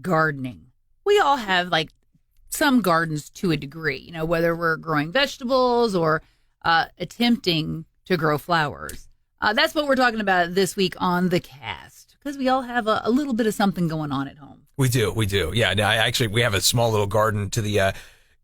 gardening. We all have like some gardens to a degree, whether we're growing vegetables or attempting to grow flowers. That's what we're talking about this week on the Kast, because we all have a little bit of something going on at home. We do. Yeah, no, we have a small little garden to the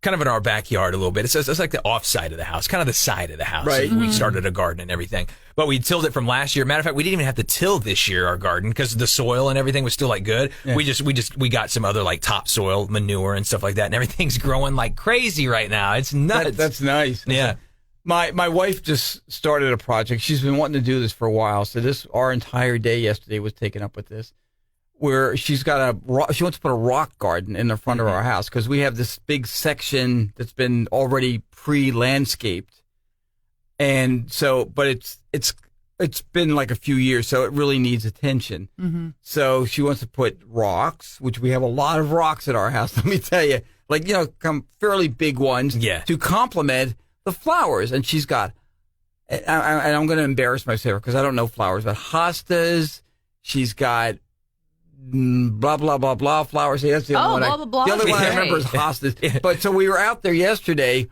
kind of in our backyard a little bit. It's like the off side of the house, kind of the side of the house. Right. We started a garden and everything. But we tilled it from last year. Matter of fact, we didn't even have to till this year, our garden, because the soil and everything was still like good. Yeah. We got some other like topsoil manure and stuff like that, and everything's growing like crazy right now. It's nuts. That's nice. Yeah. My wife just started a project. She's been wanting to do this for a while. So our entire day yesterday was taken up with this, where she wants to put a rock garden in the front of our house, because we have this big section that's been already pre-landscaped. And so, but it's been like a few years, so it really needs attention. Mm-hmm. So she wants to put rocks, which we have a lot of rocks at our house. Let me tell you, like, fairly big ones to complement the flowers. And she's got, and I'm going to embarrass myself because I don't know flowers, but hostas. She's got blah, blah, blah, blah flowers. That's the only one. Blah, blah, blah. The only one I remember is hostas. But so we were out there yesterday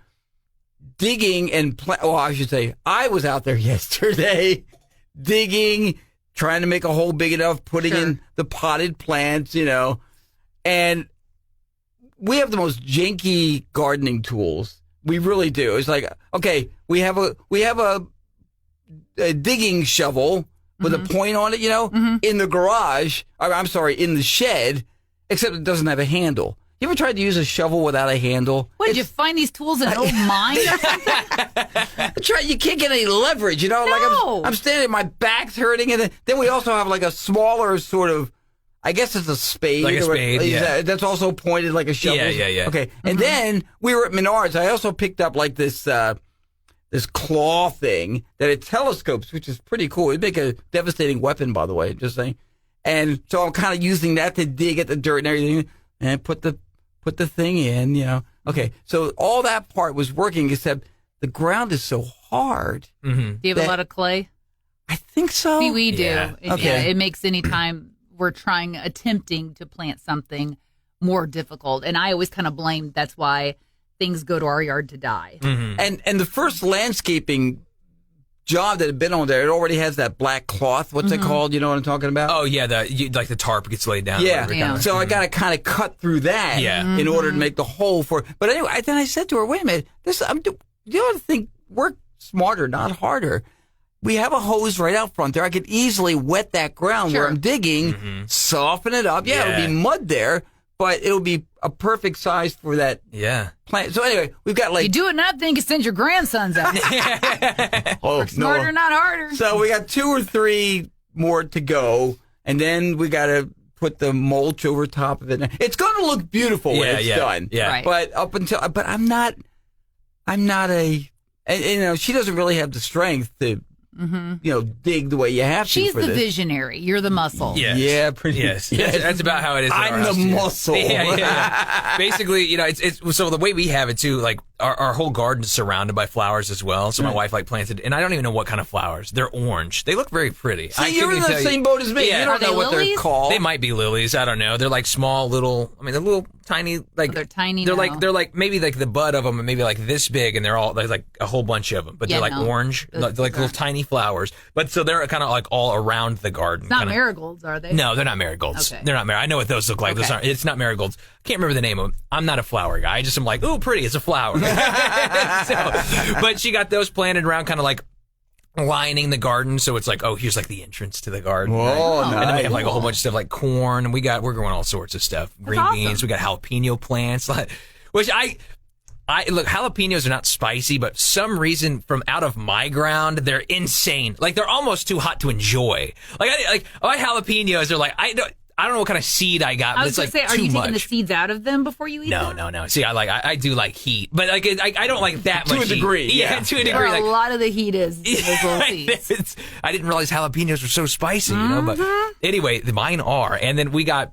digging and I should say I was out there yesterday digging, trying to make a hole big enough, putting in the potted plants, and we have the most janky gardening tools. We really do. It's like, okay, we have a digging shovel with a point on it, in the garage. I'm sorry, in the shed, except it doesn't have a handle. You ever tried to use a shovel without a handle? What, did you find these tools in an old mine or something? You can't get any leverage, No. Like I'm standing, my back's hurting, and then we also have like a smaller sort of, I guess it's a spade. Like a spade, yeah. That's also pointed like a shovel. Yeah. Okay, and then we were at Menards. I also picked up like this claw thing that it telescopes, which is pretty cool. It'd make a devastating weapon, by the way, just saying. And so I'm kind of using that to dig at the dirt and everything, and put the thing in, Okay, so all that part was working, except the ground is so hard. Mm-hmm. Do you have a lot of clay? I think so. We do. Yeah. It makes any time we're attempting to plant something more difficult. And I always kind of blame that's why things go to our yard to die. Mm-hmm. And the first landscaping job that had been on there, it already has that black cloth. What's it called? You know what I'm talking about? Oh, yeah, like the tarp gets laid down. Yeah. So I got to kind of cut through that in order to make the hole for it. But anyway, then I said to her, wait a minute, you ought to think, work smarter, not harder. We have a hose right out front there. I could easily wet that ground where I'm digging, soften it up. Yeah, it'll be mud there, but it'll be a perfect size for that plant. So anyway, we've got like... You do it enough, then you can send your grandsons out. Work smarter, not harder. So we got 2 or 3 more to go, and then we got to put the mulch over top of it. It's going to look beautiful when it's done. Yeah. Right. But I'm not she doesn't really have the strength to dig the way you have to. She's the visionary. You're the muscle. Yes. Yeah, pretty. Yes. That's about how it is. I'm the muscle. Yeah. Basically, it's so the way we have it too. Like our whole garden is surrounded by flowers as well. So my wife planted, and I don't even know what kind of flowers. They're orange. They look very pretty. See, you're in the same boat as me. Yeah. You don't know what they're called. They might be lilies. I don't know. They're like small little. I mean, they're little tiny. Like they're tiny. They're like maybe like the bud of them, maybe like this big, and there's like a whole bunch of them. But they're like orange, like little tiny flowers. But so they're kind of like all around the garden. It's not marigolds, are they? No, they're not marigolds. Okay. They're not marigolds. I know what those look like. Okay. It's not marigolds. I can't remember the name of them. I'm not a flower guy. I just am like, ooh, pretty. It's a flower. But she got those planted around kind of like lining the garden. So it's like, oh, here's like the entrance to the garden. Whoa, right? nice. And then we have like a whole bunch of stuff like corn. And we're growing all sorts of stuff. Green beans. We got jalapeno plants. Which look, jalapenos are not spicy, but some reason from out of my ground, they're insane. Like they're almost too hot to enjoy. Like my jalapenos are like, I don't know what kind of seed I got, but it's like too much. Are you taking the seeds out of them before you eat them? No. See, I do like heat, but like I don't like that much heat. To a degree, yeah. To a degree. Where a lot of the heat is in those little seeds. I didn't realize jalapenos were so spicy, But anyway, mine are, and then we got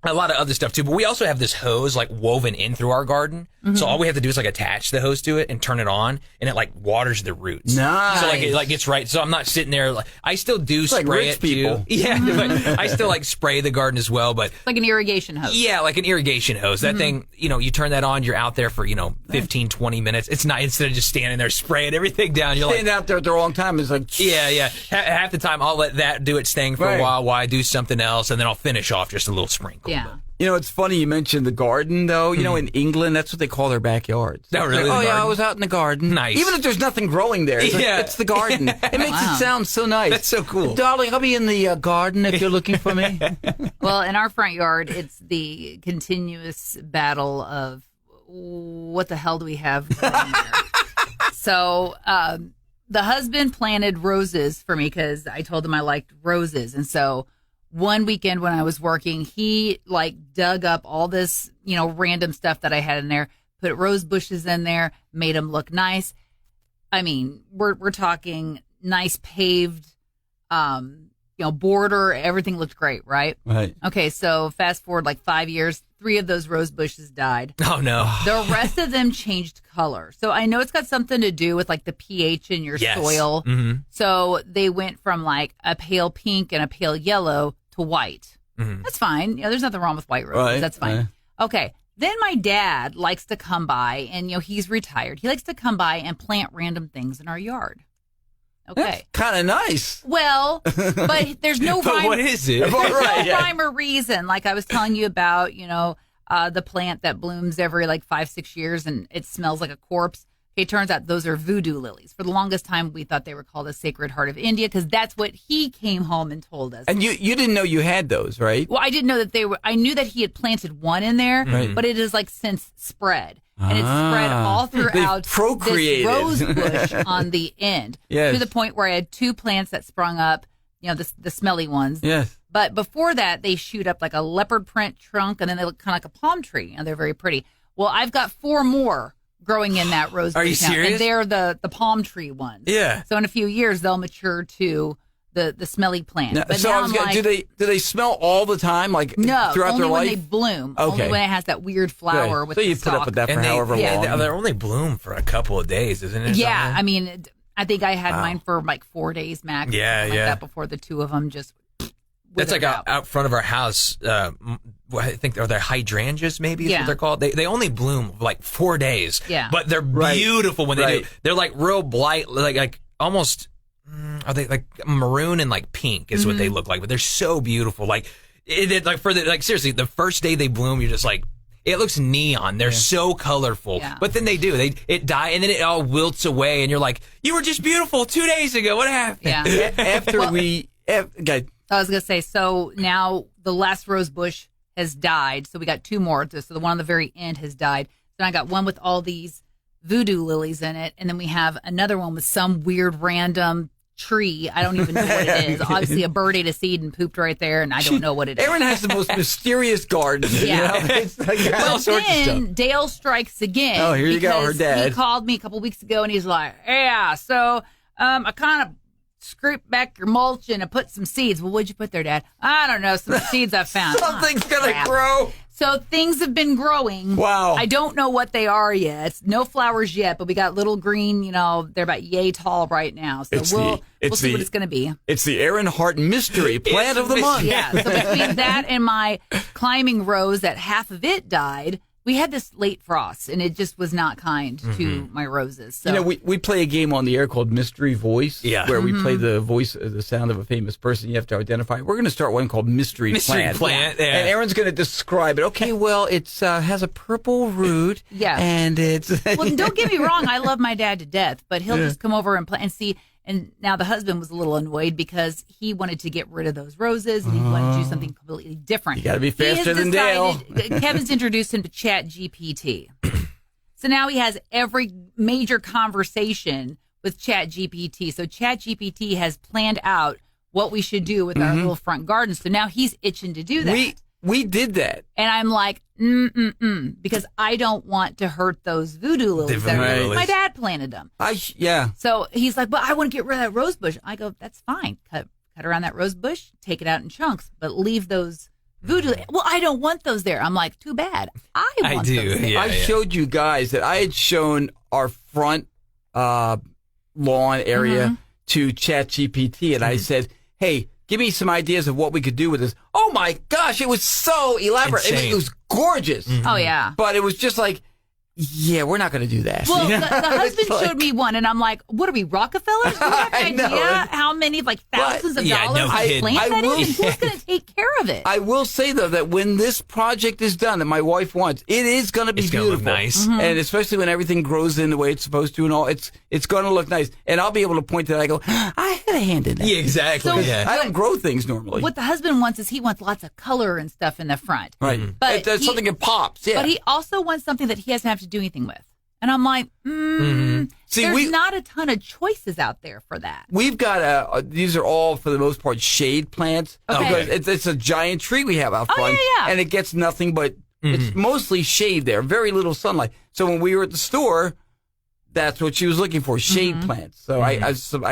a lot of other stuff too, but we also have this hose like woven in through our garden. So all we have to do is like attach the hose to it and turn it on, and it like waters the roots. Nice. So like it like gets right. So I'm not sitting there. Like, I still do It's spray like rich it people. too. Yeah, but I still like spray the garden as well. But Like an irrigation hose. yeah, like an irrigation hose. That thing, you turn that on, you're out there for 15, 20 minutes. It's not instead of just standing there spraying everything down. You're Standing out there at the wrong time is like, yeah. Half the time I'll let that do its thing for a while I do something else, and then I'll finish off just a little sprinkle. Yeah. It's funny you mentioned the garden, though. In England, that's what they call their backyards. Oh, really? Like, The yeah, I garden? was out in the garden. Nice. Even if there's nothing growing there. It's, Yeah. it's the garden. It makes Wow. it sound so nice. That's so cool. Darling, I'll be in the garden if you're looking for me. Well, in our front yard, it's the continuous battle of what the hell do we have going there? So the husband planted roses for me because I told him I liked roses. And so one weekend when I was working, he like dug up all this, random stuff that I had in there, put rose bushes in there, made them look nice. I mean, we're talking nice paved, border. Everything looked great, right? Right. Okay, so fast forward like 5 years, 3 of those rose bushes died. Oh no. The rest of them changed color. So I know it's got something to do with like the pH in your Yes. soil. Mm-hmm. So they went from like a pale pink and a pale yellow to white. Mm-hmm. That's fine. There's nothing wrong with white roses. Right, That's fine. right. Okay. Then my dad likes to come by, and he's retired. He likes to come by and plant random things in our yard. Okay. That's kind of nice. Well, but there's no But rhyme. what is it? There's Right, no yeah. rhyme or reason. Like I was telling you about, the plant that blooms every like 5-6 years and it smells like a corpse. Okay, it turns out those are voodoo lilies. For the longest time, we thought they were called the Sacred Heart of India because that's what he came home and told us. And you didn't know you had those, right? Well, I didn't know that they were. I knew that he had planted one in there, Right. but it has like since spread. And it's spread all throughout They've procreated. this rose bush on the end. Yes. To the point where I had 2 plants that sprung up, the smelly ones. Yes. But before that, they shoot up like a leopard print trunk, and then they look kind of like a palm tree. They're very pretty. Well, I've got 4 more growing in that rose Are you bush now, serious? and they're the palm tree ones. Yeah. So in a few years, they'll mature to the smelly plant. Now, But so now I was I'm gonna, like, do they smell all the time, like no, throughout only their when life? they bloom. Okay. Only when it has that weird flower Good. with so the you put up stalk. with that for And however yeah, long. they're only bloom for a couple of days, isn't it? Yeah, I mean, I think I had mine for like 4 days max. Yeah, something like yeah. that before the 2 of them just. That's like withered out front of our house. I think are they hydrangeas? Maybe is Yeah. what they're called. They only bloom like 4 days. Yeah. but they're Right. beautiful when they Right. do. They're like real blight, like almost. Are they like maroon and like pink is what Mm-hmm. they look like? But they're so beautiful. Like seriously, the first day they bloom, you're just like. It looks neon. They're so colorful. Yeah. But then it die and then it all wilts away and you're like, you were just beautiful 2 days ago. What happened? Yeah. After Well- okay, I was going to say, so now the last rose bush has died. So we got 2 more. So the one on the very end has died. Then I got one with all these voodoo lilies in it. And then we have another one with some weird random tree. I don't even know what it is. Obviously, a bird ate a seed and pooped right there. And I don't know what it is. Aaron has the most mysterious garden. Yeah. It's like all But sorts of stuff. then Dale strikes again. Oh, here you go, her because dad. He called me a couple weeks ago and he's like, yeah, so I kind of scraped back your mulch and I put some seeds. Well, what'd you put there, Dad? I don't know, some seeds I found. Something's Ah, gonna crap. grow. So things have been growing. Wow. I don't know what they are yet. No flowers yet, but we got little green, they're about yay tall right now. So It's we'll the- see what it's going to be. It's the Aaron Hart mystery plant of the month. Yeah. So between that and my climbing rose that half of it died, we had this late frost and it just was not kind to my roses. So we play a game on the air called Mystery Voice, Yeah. where we play the voice, the sound of a famous person. You have to identify. We're going to start one called Mystery Plant. Plant. Yeah. And Aaron's going to describe it. Okay, well, it's has a purple root. Yeah. And it's well, don't get me wrong. I love my dad to death, but he'll just come over and play and see. And now the husband was a little annoyed because he wanted to get rid of those roses and he wanted to do something completely different. You gotta be He has faster than Dale. decided- Kevin's introduced him to Chat GPT. So now he has every major conversation with Chat GPT. So Chat GPT has planned out what we should do with our little front garden. So now he's itching to do that. we did that. And I'm like, because I don't want to hurt those voodoo lilies. voodoo That lilies. My dad planted them. Yeah. So he's like, but I want to get rid of that rose bush. I go, that's fine. Cut around that rose bush, take it out in chunks, but leave those Voodoo. Well, I don't want those there. I'm like, too bad. I want do. those there. Yeah, I showed you guys that I had shown our front lawn area to ChatGPT, and I said, hey, give me some ideas of what we could do with this. Oh, my gosh, it was so elaborate. It was gorgeous. Oh, yeah. But it was just like, yeah, we're not going to do that. Well, the husband showed me one, and I'm like, what are we, Rockefellers? Do you have I an know. idea how many, like, thousands of Yeah, dollars no to kidding. plant that will- in? Who's going to take care of it? I will say, though, that when this project is done that my wife wants, it is going to be It's gonna beautiful. look nice. And especially when everything grows in the way it's supposed to and all, it's going to look nice. And I'll be able to point to that. I go, I had a hand in that. Yeah, exactly. So- yeah. I don't grow things normally. What the husband wants is he wants lots of color and stuff in the front. Right. But That's something that pops. Yeah. But he also wants something that he doesn't have to do anything with. And I'm like, See, there's not a ton of choices out there for that. We've got these are all for the most part shade plants. Okay. Because it's a giant tree we have out Oh, front. yeah. And it gets nothing but it's mostly shade there, very little sunlight. So when we were at the store, that's what she was looking for, shade plants. So I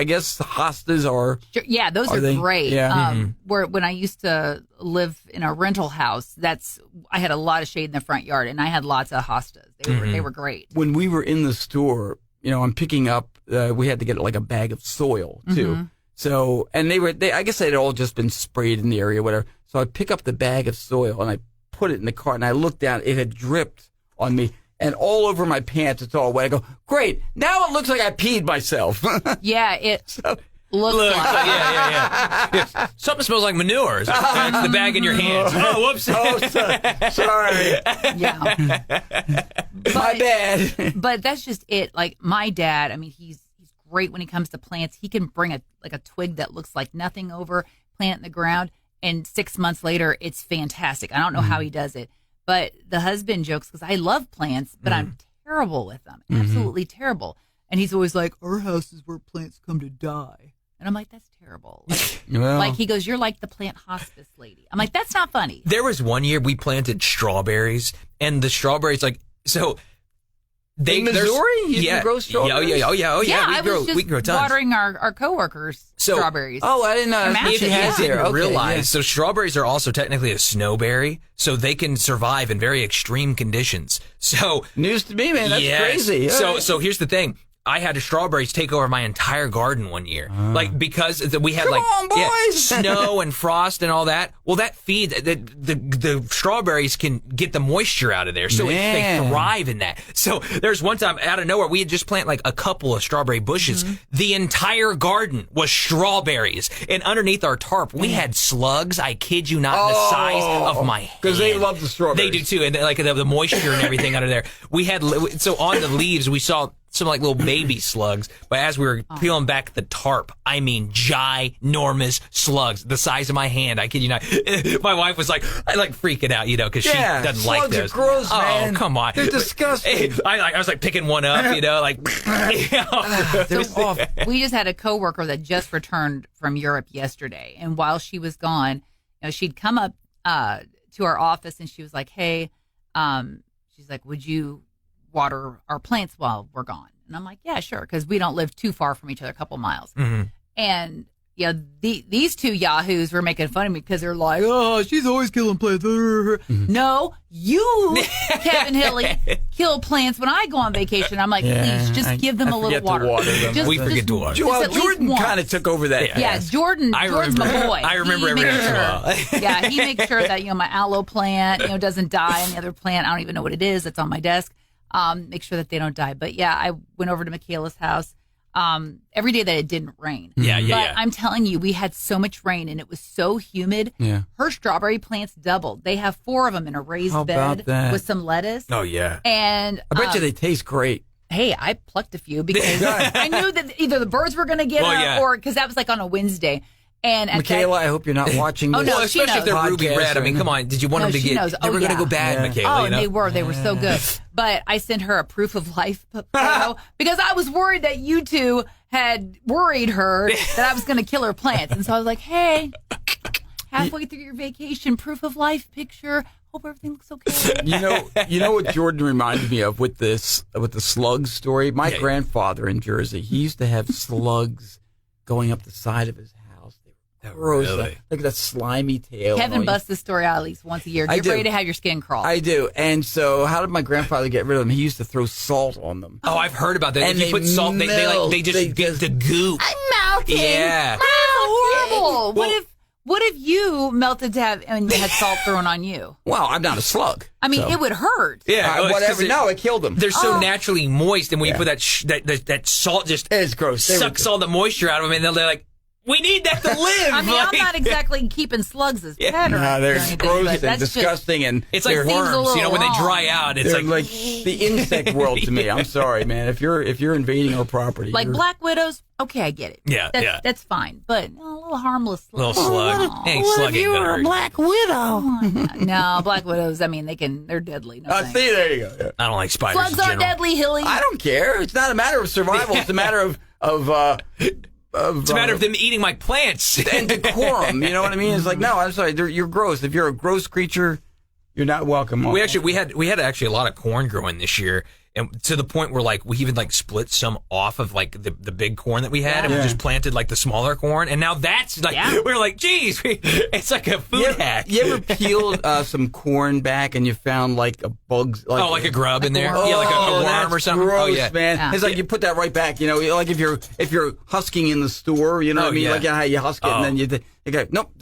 guess the hostas are Sure, yeah, those are they? great. Yeah. Where when I used to live in a rental house, I had a lot of shade in the front yard, and I had lots of hostas. They were great. when we were in the store, I'm picking up, we had to get like a bag of soil too. So, and I guess they'd all just been sprayed in the area, whatever. So I pick up the bag of soil and I put it in the cart and I looked down, it had dripped on me and all over my pants. It's all wet. I go, great. Now it looks like I peed myself. Yeah, it looks Look, like. yeah. Something smells like manure. That's the bag in your hands. Oh, whoops. Oh, sorry. Yeah. My bad. But that's just it. Like my dad, I mean, he's great when it comes to plants. He can bring a twig that looks like nothing over, plant it in the ground, and 6 months later, it's fantastic. I don't know how he does it. But the husband jokes because I love plants, but I'm terrible with them. Absolutely terrible. And he's always like, our house is where plants come to die. And I'm like, that's terrible. Like he goes, you're like the plant hospice lady. I'm like, that's not funny. There was one year we planted strawberries, and the strawberries, like, so they in Missouri, you can grow strawberries. Oh yeah. I was we grow just tons. watering our coworkers strawberries. Oh, I didn't know. They're That's massive, what you had yeah. there. Didn't Okay, realize. yeah. So strawberries are also technically a snowberry, so they can survive in very extreme conditions. So News to me, man. That's yes. crazy. All right. So here's the thing. I had strawberries take over my entire garden one year, like because we had Come on, boys! snow and frost and all that. Well, that feeds the strawberries can get the moisture out of there, so they Man. thrive in that. So there's one time out of nowhere we had just planted like a couple of strawberry bushes. The entire garden was strawberries, and underneath our tarp we had slugs. I kid you not, the size of my hand. Because they love the strawberries. They do too, and like the moisture and everything under there. We had so on the leaves we saw some like little baby slugs, but as we were peeling back the tarp, I mean ginormous slugs the size of my hand. I kid you not. My wife was like, I like freaking out, because she doesn't like slugs those. are gross, man. Oh, come on. They're disgusting. I was like picking one up, like. We just had a coworker that just returned from Europe yesterday, and while she was gone, she'd come up to our office and she was like, "Hey," she's like, "Would you water our plants while we're gone?" And I'm like, "Yeah, sure," because we don't live too far from each other, a couple miles. And these two yahoos were making fun of me because they're like, "Oh, she's always killing plants." No, you, Kevin Hilly, kill plants when I go on vacation. I'm like, please, just give them a little forget to water them. Just, We forget to water. just Well, at least Jordan once. kind of took over that. Yeah, task. Jordan's my boy. I remember He every makes once in a sure- while. Yeah, he makes sure that my aloe plant doesn't die, and the other plant I don't even know what it is that's on my desk. Make sure that they don't die. But yeah, I went over to Michaela's house every day that it didn't rain. But I'm telling you, we had so much rain and it was so humid. Yeah. Her strawberry plants doubled. They have 4 of them in a raised How about bed that? with some lettuce. Oh yeah. And I bet you they taste great. hey, I plucked a few because I knew that either the birds were going to get them or because that was like on a Wednesday. And at Michaela, I hope you're not watching this. Oh, no, Well, she especially if they're knows. ruby red. I mean, come on. Did you want them to she get? knows. They Oh, were going to yeah. go bad, Yeah. Michaela. Oh, you know? they were so good. But I sent her a proof of life photo because I was worried that you two had worried her that I was going to kill her plants. And so I was like, hey, halfway through your vacation, proof of life picture. Hope everything looks okay. You know what Jordan reminded me of with the slugs story? My grandfather in Jersey, he used to have slugs going up the side of his house. gross. Really? Like that slimy tail. Kevin busts this story out at least once a year. Get ready to have your skin crawl. I do. And so how did my grandfather get rid of them? He used to throw salt on them. Oh, I've heard about that. And if you put salt, they just get the goop. I'm melting. Yeah. Horrible. Well, what if you melted to have and you had salt thrown on you? Well, I'm not a slug. I mean, so. it would hurt. Yeah, whatever. No, it killed them. They're so naturally moist, and when you put that salt, just it's gross. Sucks all the moisture out of them, and they're like, we need that to live. I mean, I'm not exactly keeping slugs as pet or no, they're anything, gross but and disgusting, and it's like worms. You know, when they dry out, it's like the insect world to me. I'm sorry, man. If you're invading our property, like black widows, okay, I get it. Yeah, that's fine. But a little harmless slug. Little slug. What if you were a black widow? No, black widows. I mean, they're deadly. No see, there you go. Yeah. I don't like spiders. Slugs aren't deadly, Hilly. I don't care. It's not a matter of survival. It's a matter of it's a matter of them eating my plants and decorum. You know what I mean? It's like, no, I'm sorry, you're gross. If you're a gross creature, you're not welcome. We had actually a lot of corn growing this year, and to the point where like we even like split some off of like the big corn that we had, and we just planted like the smaller corn, and now that's like we're like, geez, it's like a food hack. You ever peeled some corn back and you found like a bug? Like a grub in there? Oh, yeah, like a worm or something. Gross, oh yeah, man. Yeah. It's like you put that right back. You know, like if you're husking in the store, you know what I mean? Yeah. Like how you husk it and then you go, nope.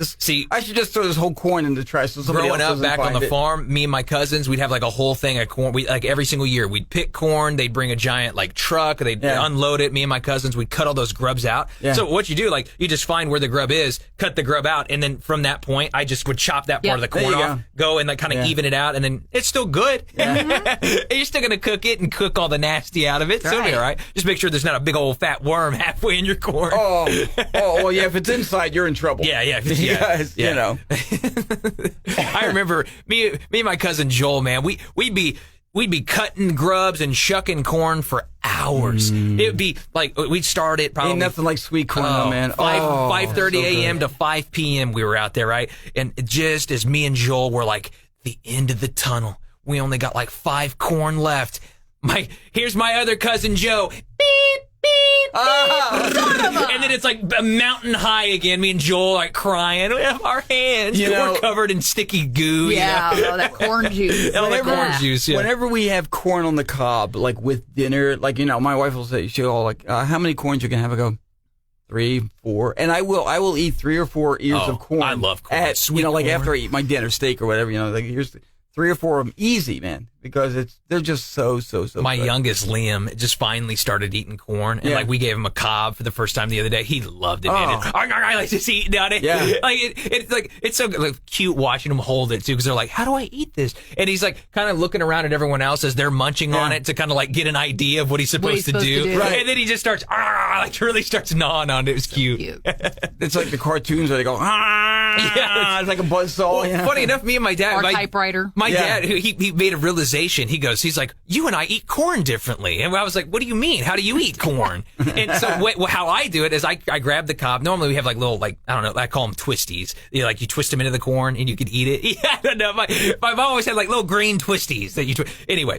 I should just throw this whole corn in the trash. So somebody growing else up back on the farm, me and my cousins, we'd have like a whole thing of corn. We like every single year we'd pick corn. They'd bring a giant like truck. They'd unload it. Me and my cousins, we'd cut all those grubs out. Yeah. So what you do, like you just find where the grub is, cut the grub out, and then from that point, I just would chop that part of the corn off, go and like kind of even it out, and then it's still good. Yeah. You're still gonna cook it and cook all the nasty out of it. So it'll be all right. Just make sure there's not a big old fat worm halfway in your corn. Oh, well, yeah. If it's inside, you're in trouble. Yeah. You know. I remember me and my cousin Joel, man, we'd be cutting grubs and shucking corn for hours. It'd be like we'd start it probably Ain't nothing like sweet corn, though, man. 5:30 a.m. to 5 p.m. we were out there, right? And just as me and Joel were like the end of the tunnel, we only got like 5 corn left. Here's my other cousin Joe. Beep, beep, beep. And then it's like a mountain high again. Me and Joel like crying. We have our hands. We're covered in sticky goo. Yeah, that corn juice. Corn juice. Yeah. Whenever we have corn on the cob, like with dinner, like my wife will say, she'll like, how many corns you can have? I go, 3, 4, and I will eat 3 or 4 ears of corn. I love corn. Like after I eat my dinner steak or whatever, like here's 3 or 4 of them easy, man, because they're just so My good. youngest Liam just finally started eating corn, and like we gave him a cob for the first time the other day. He loved it. Man. I like just eating on it. Yeah. Like it's so like, cute watching him hold it too, because they're like, how do I eat this? And he's like kind of looking around at everyone else as they're munching on it to kind of like get an idea of what he's supposed to do. Right. And then he just starts really starts gnawing on it. It was cute. It's like the cartoons where they go it's like a buzzsaw. Well, funny enough, me and my dad, Or typewriter. My dad, he made a realization. He's like, you and I eat corn differently. And I was like, what do you mean? How do you eat corn? And so how I do it is I grab the cob. Normally we have like little, like, I don't know, I call them twisties. You twist them into the corn and you can eat it. Yeah, I don't know. My mom always had like little green twisties that you twist. Anyway,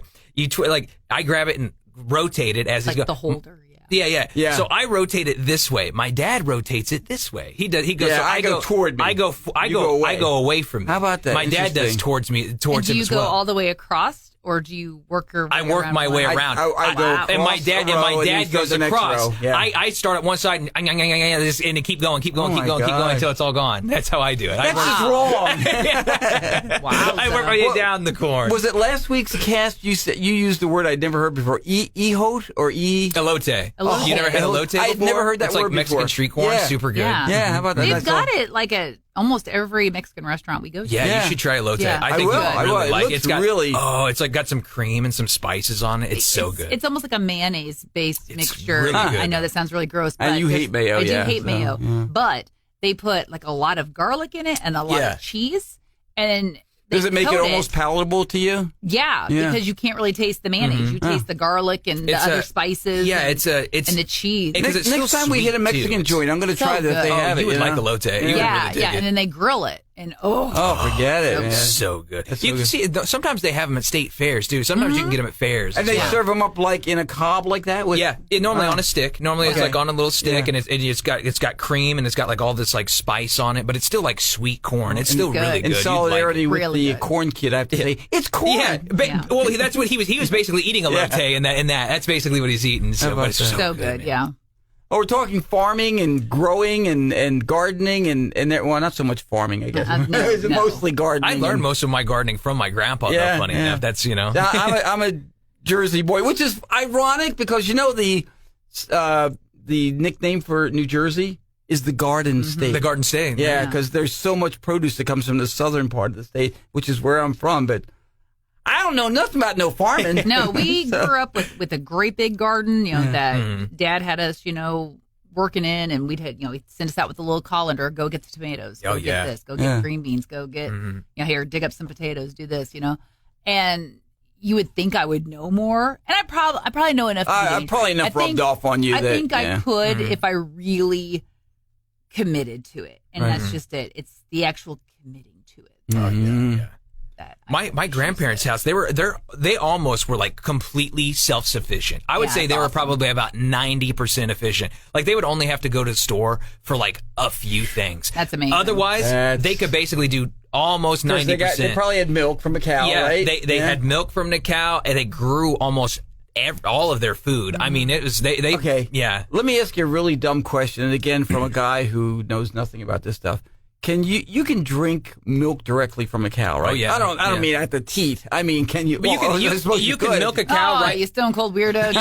I grab it and rotate it as like the holder. Yeah. So I rotate it this way. My dad rotates it this way. He does. He goes. Yeah, so I go toward me. I go away. I go away from me. How about that? My dad does towards me. Towards him as well. Do you go all the way across, or do you work your way I work my way around. I go and my dad goes across. Yeah. I start at one side and keep going until it's all gone. That's how I do it. That's just wrong. Wow. I work my way down the corn. Was it last week's cast? You said you used the word I'd never heard before. Elote or elote. Elote. You never had elote before? I've never heard that it's word like Mexican before. street corn. Yeah. Super good. Yeah. How about that? They've got it like at almost every Mexican restaurant we go to. Yeah, you should try elote. Yeah. I think will. you'll really like it. It looks really. Oh, it's like got some cream and some spices on it. It's so good. It's almost like a mayonnaise-based mixture. really good. I know that sounds really gross, but And you hate mayo, I do yeah, hate so, mayo, yeah. but they put like a lot of garlic in it and a lot of cheese, and they Does it make it coat almost palatable to you? Yeah, because you can't really taste the mayonnaise. You taste the garlic and the other spices. Yeah, and, it's and the cheese. Next time we hit a Mexican joint, I'm going to try that if they have it. You would like elote. Yeah, and then they grill it. And forget it, man. So good. That's You so can see sometimes they have them at state fairs too. Sometimes you can get them at fairs. And they serve them up like in a cob like that? Normally on a stick. Normally it's like on a little stick, Yeah. and it's got cream, and it's got like all this like spice on it, but it's still like sweet corn. It's still really good. In solidarity You'd with Really the good. corn kid, I have to say, it's corn. Yeah. Well, that's what he was. He was basically eating a latte, and that. That's basically what he's eating. So, How about but it's that? so good, man. yeah. Oh, we're talking farming and growing and gardening and well, not so much farming, I guess. No. It's mostly gardening. I learned most of my gardening from my grandpa. Yeah, though, funny yeah. enough, that's Now, I'm a Jersey boy, which is ironic because the nickname for New Jersey is the Garden State. the Garden State. Yeah, because there's so much produce that comes from the southern part of the state, which is where I'm from. But I don't know nothing about no farming. No, we grew up with a great big garden, that Mm-hmm. Dad had us, working in, and he'd send us out with a little colander, go get the tomatoes, go get this, go get green beans, go get, here, dig up some potatoes, do this, and you would think I would know more, and I probably know enough. I probably enough rubbed off on you. I think I could Mm-hmm. if I really committed to it, and Right. that's just it. It's the actual committing to it. Oh, yeah. That My grandparents' house, they almost were like completely self-sufficient. I would Yeah, say it's they were awesome. probably about 90% efficient. Like they would only have to go to the store for like a few things. That's amazing. Otherwise, they could basically do almost 90%. They probably had milk from a cow, yeah, right? they had milk from the cow, and they grew almost all of their food. I mean, it was they Okay. yeah. Let me ask you a really dumb question, and again from a guy who knows nothing about this stuff. Can you can drink milk directly from a cow, right? Oh, yeah. I don't Yeah. mean at the teeth. I mean, can you? But you well, I can suppose you can milk a cow, oh, right? you stone cold weirdo.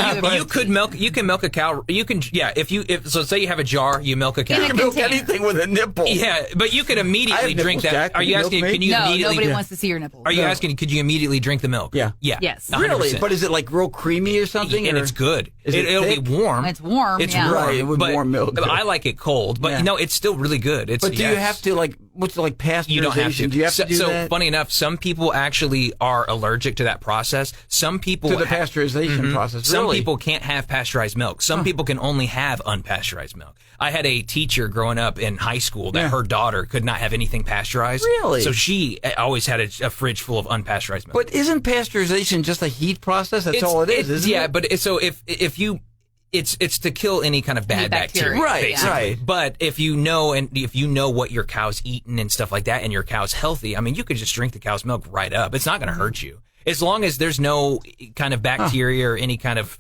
You can milk a cow. You can if so say you have a jar, you milk a cow. You can milk container. anything with a nipple. Yeah, but you could I immediately have drink nipples, that. Jack. Are you Can you asking? milk Can me? you No, immediately? nobody wants to see your nipples. Are you asking? Could you immediately drink the milk? Yeah. Yeah. Yes. 100%. Really? But is it like real creamy or something? And or- it's good. Is it It'll be thick? warm. It's warm. It's yeah. warm. Right, with but, warm milk. but I like it cold. But Yeah. it's still really good. It's But do you have to what's it like pasteurization? You don't have to. Do you have to do so that? funny enough, some people actually are allergic to that process. Some people To the pasteurization process. Some Really? people can't have pasteurized milk. Some people can only have unpasteurized milk. I had a teacher growing up in high school that her daughter could not have anything pasteurized. Really? So she always had a fridge full of unpasteurized milk. But isn't pasteurization just a heat process? That's all it is, isn't yeah, it? but so if you it's to kill any kind of bad Any bacteria, bacteria. Right, basically. right. But if you know what your cow's eating and stuff like that, and your cow's healthy, I mean, you could just drink the cow's milk right up. It's not going to hurt you as long as there's no kind of bacteria or any kind of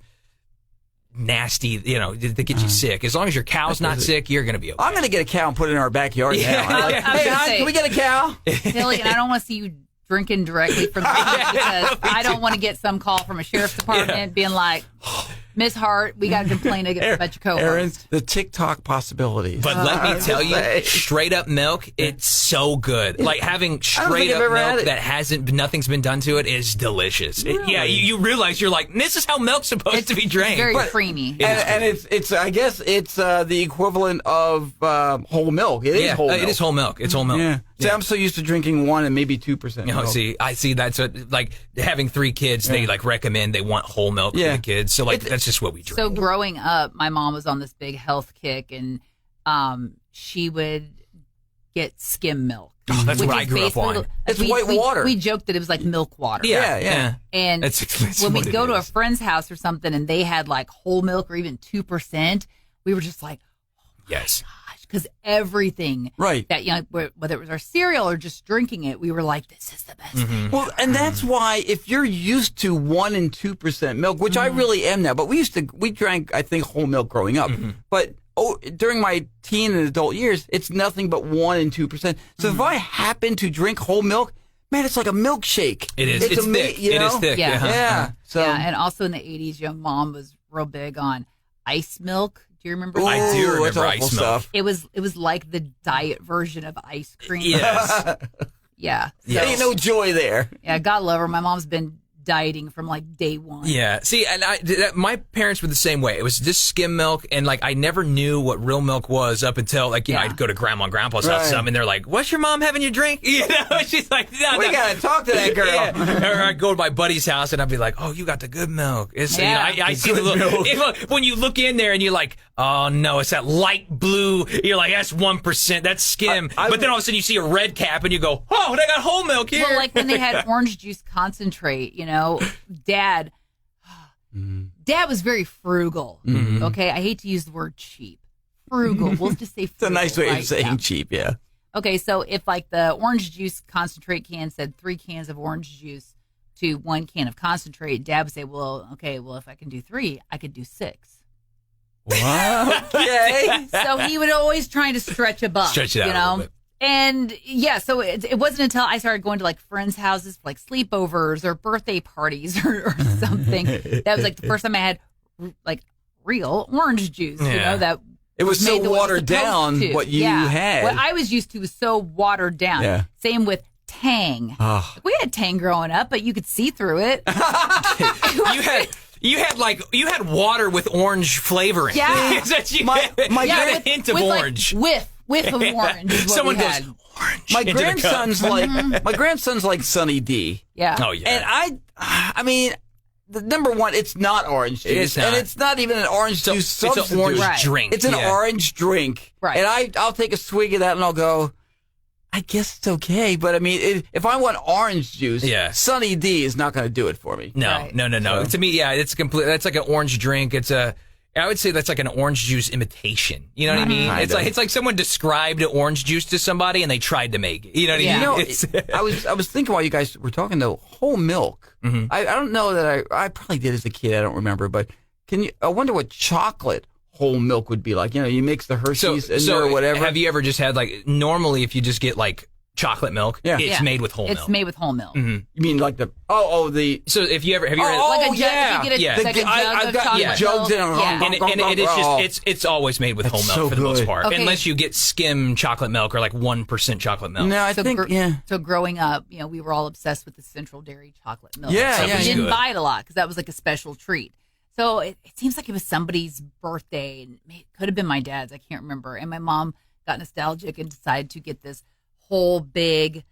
nasty, that get you sick. As long as your cow's not sick, you're going to be okay. I'm going to get a cow and put it in our backyard Yeah. now. I'm like, I was hey, gonna hon, say- can we get a cow? Billy, and I don't want to see you drinking directly from the milk because I don't want to get some call from a sheriff's department being like, Miss Hart, we got a complaint about your Aaron, co-host. the TikTok possibilities. But let me tell you, say. straight up milk, it's so good. Like having straight I've up ever had milk it. that nothing's been done to it is delicious. Yeah, you realize you're like, this is how milk's supposed to be drank. It's very But- creamy. And it's I guess it's the equivalent of whole milk. It is yeah, whole milk. it is whole milk. It's whole milk. Yeah. See, I'm so used to drinking 1 and maybe 2%. You know, milk. I see that's what, like having 3 kids, they like recommend they want whole milk Yeah. for the kids. So like that's just what we drink. So growing up, my mom was on this big health kick, and she would get skim milk. That's which what I is grew up basically- on. It's white water. We joked that it was like milk water. Yeah. And That's when what we it go to a is. friend's house or something, and they had like whole milk or even 2%, we were just like, Yes. gosh, because everything Right. that whether it was our cereal or just drinking it, we were like, this is the best thing. Well, and that's why if you're used to 1 and 2% milk, which I really am now, but we drank, I think, whole milk growing up. But during my teen and adult years, it's nothing but 1 and 2%. So if I happen to drink whole milk, man, it's like a milkshake. It is. It's thick. You know? It is thick. Yeah. Uh-huh. Yeah. So Yeah, and also in the 80s, your mom was real big on ice milk. Do you remember? I do Ooh, remember it's awful ice milk. stuff. It was like the diet version of ice cream. Yes. Yeah. So, Ain't no joy there. yeah, God love her. My mom's been dieting from like day one. Yeah. See, and my parents were the same way. It was just skim milk, and like I never knew what real milk was up until like I'd go to grandma and grandpa's house, and they're like, "What's your mom having you drink?" You know, she's like, "No, we gotta talk to that girl." Or I'd go to my buddy's house, and I'd be like, "Oh, you got the good milk." It's I see the little when you look in there, and you're like, "Oh no, it's that light blue." You're like, "That's 1%. That's skim." But then all of a sudden, you see a red cap, and you go, "Oh, they got whole milk here." Well, like when they had orange juice concentrate, you know, Dad was very frugal. Okay, I hate to use the word cheap. Frugal. We'll just say frugal. It's a nice way of saying now. cheap, yeah. Okay, so if like the orange juice concentrate can said 3 cans of orange juice to 1 can of concentrate, Dad would say, well, if I can do 3, I could do 6. Okay. So he would always trying to stretch a buck. Stretch it out a little bit. And yeah, so it wasn't until I started going to like friends' houses for like sleepovers or birthday parties or something that was like the first time I had like real orange juice. You know, that it was so watered down. What you had, what I was used to was so watered down. Yeah. Same with Tang. Oh. We had Tang growing up, but you could see through it. You had water with orange flavoring. Yeah. My yeah, with a hint of orange. Like, whiff of orange. Is what Someone we goes had. orange. My into grandson's like Sunny D. Yeah. Oh yeah. And I mean, the number one, it's not orange juice, It is not. and it's not even an orange juice substitute. It's an orange drink. It's an orange drink, Right? And I'll take a swig of that, and I'll go, I guess it's okay, but I mean, if I want orange juice, Sunny D is not going to do it for me. No, right. no. So. To me, it's complete. That's like an orange drink. I would say that's like an orange juice imitation. You know what I mean? It's like someone described orange juice to somebody and they tried to make it. You know what I mean? You know, I was thinking while you guys were talking though, whole milk. Mm-hmm. I don't know that I probably did as a kid. I don't remember, but I wonder what chocolate whole milk would be like. You know, you mix the Hershey's in there or whatever. Have you ever just had like normally if you just get like chocolate milk, it's made with whole milk. It's made with whole milk. Mm-hmm. You mean like the so if you ever have you ever like a jug, if you get a, like a jug I've of got chocolate jugs in milk. and it's always made with whole milk so for the most part, Okay. unless you get skim chocolate milk or like 1% chocolate milk. No, I think So growing up, you know, we were all obsessed with the Central Dairy chocolate milk. Yeah, so yeah, we didn't good. buy it a lot because that was like a special treat. So it seems like it was somebody's birthday, and it could have been my dad's. I can't remember. And my mom got nostalgic and decided to get this whole big,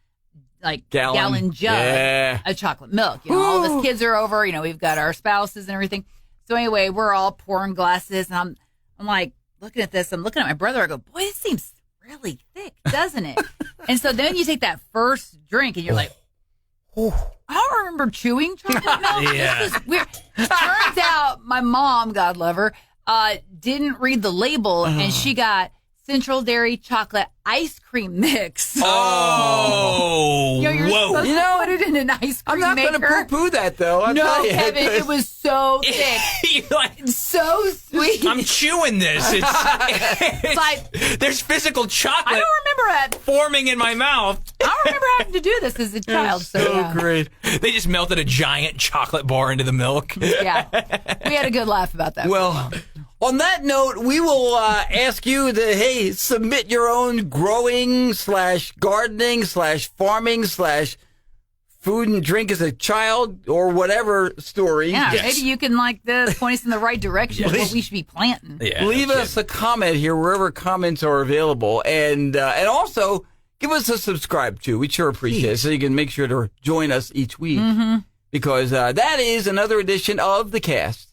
like gallon jug of chocolate milk. You know, all of us kids are over. You know, we've got our spouses and everything. So anyway, we're all pouring glasses, and I'm like looking at this. I'm looking at my brother. I go, boy, this seems really thick, doesn't it? And so then you take that first drink, and you're like, I don't remember chewing chocolate milk. Yeah. This is weird. Turns out my mom, God love her, didn't read the label, and she got Central Dairy chocolate ice cream mix. Oh, You know, you're supposed You to know, put it in an ice cream I'm not maker. going to poo-poo that though. I'll No, tell you. Kevin, it was so thick. You're like, So sweet. I'm chewing this. It's like, there's physical I chocolate don't remember that. forming in my mouth. I don't remember having to do this as a child. So, yeah. great. They just melted a giant chocolate bar into the milk. Yeah. We had a good laugh about that. Well, on that note, we will ask you to, submit your own growing / gardening / farming / food and drink as a child or whatever story. yeah, Yes. maybe you can point us in the right direction of what we should be planting. Yeah, Leave us a comment here wherever comments are available, and also give us a subscribe too. We sure appreciate it, so you can make sure to join us each week because that is another edition of the Kast.